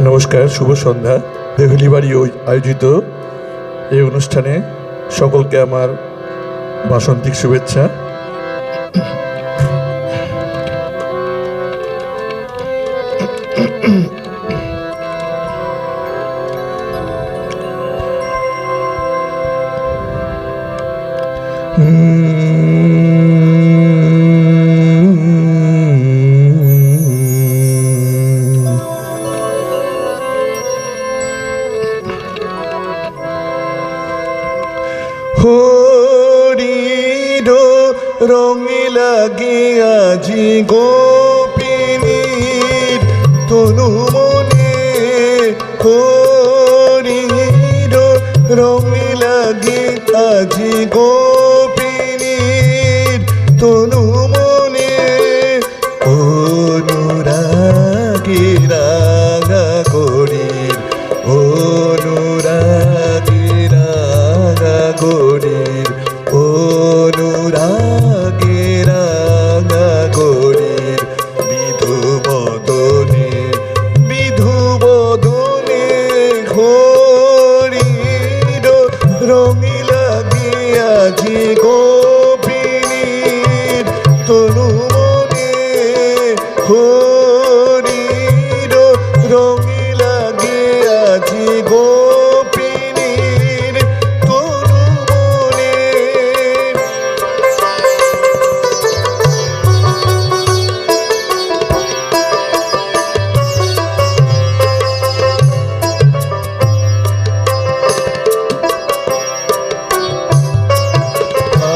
নমস্কার, শুভ সন্ধ্যা। দেহলি বাড়ি আয়োজিত এই অনুষ্ঠানে সকলকে আমার বাসন্তিক শুভেচ্ছা। হরির রঙে লাগে আজি গোপিনীর তনু মনে, হরির রঙে লাগে আজি গোপিনীর তনু মনে, অনুরাগে রাগা গরির, অনুরাগে রাগা গরির, অনুরাগে রাগা গরির, বিধু বদনে বিধু বদনে ঘরির রঙে লাগে আজি গোপিনীর তনু মনে, হরির রঙে লাগে আজি গোপিনীর তনু মনে।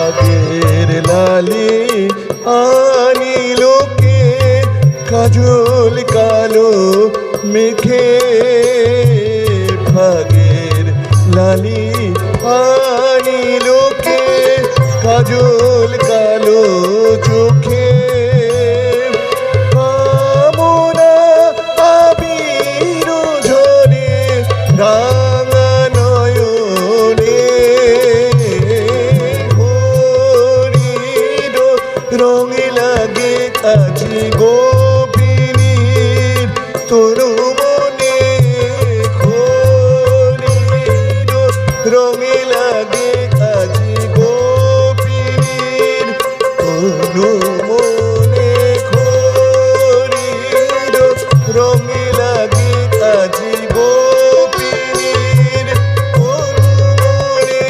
আগের লালি আনিলোকে কাজল কালো মেখে, ভাগের লালি আনিলোকে কাজল কালো চোখে, কামনা আবির ঝরে রাঙা নয়নে, হরির রঙে লাগে আজি গোপিনীর তনু মনে, হরির রঙে লাগে আজি গোপিনীর তনু মনে, হরির রঙে লাগে আজি গোপিনীর তনু মনে।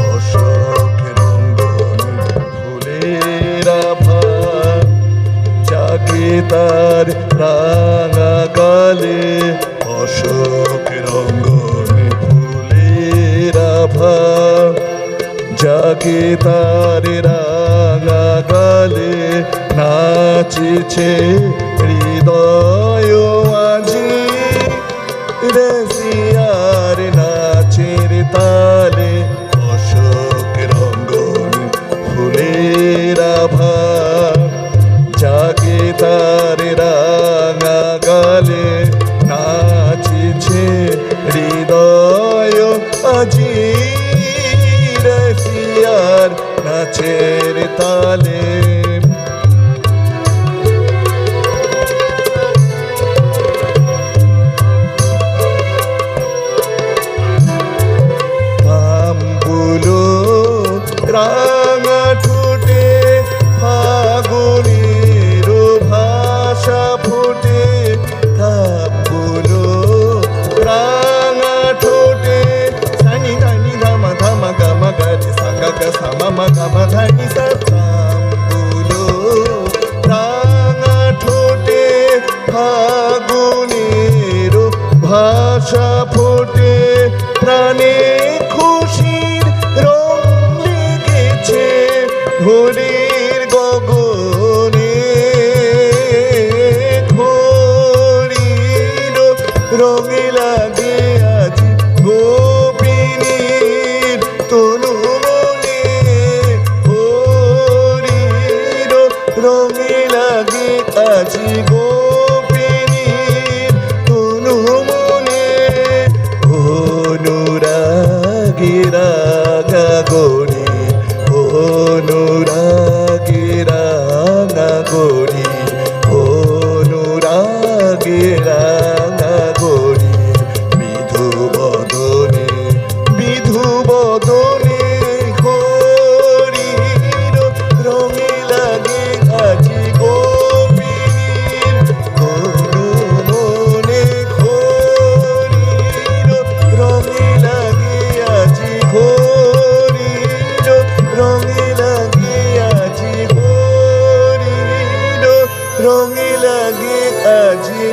অশোক রঙ্গন ফুলের আভা জাগে তার রাঙা গালে, অশোক রঙ্গন ফুলের আভা জাগে তার রাঙা গালে, নাচিছে হৃদয় আজি রসিয়ার নাচের তালে, অশোক রঙ্গন ফুলের আভা জাগে তার রাঙা গালে, নাচিছে হৃদয় আজি রসিয়ার নাচের তালে। তাম্বুলো রাঙা ঠোঁটে ফাগুনের ভাষা ফোটে, তাম্বুলো রাঙা ঠোঁটে সানি ধানি ধামা ধামা গামা গারে সাগা গা সামা মা গামা ধানি সা, তাম্বুলো রাঙা ঠোঁটে ফাগুনের ভাষা ফোটে, প্রাণে খুশির রং লেগেছে ভোরের গগনে, ঘরির রঙে লাগে আজি গোপিনীর তনু মনে, হরির রঙে লাগে আজি গোপিনীর তনু মনে। লাগে রাঙা গরিব বিধু বদনে হরির রঙে লাগে আজি গোপিনীর কোনো মনে হরির রঙে লাগে আজি হরির রঙে লাগে আজি হরির রঙে লাগে আজি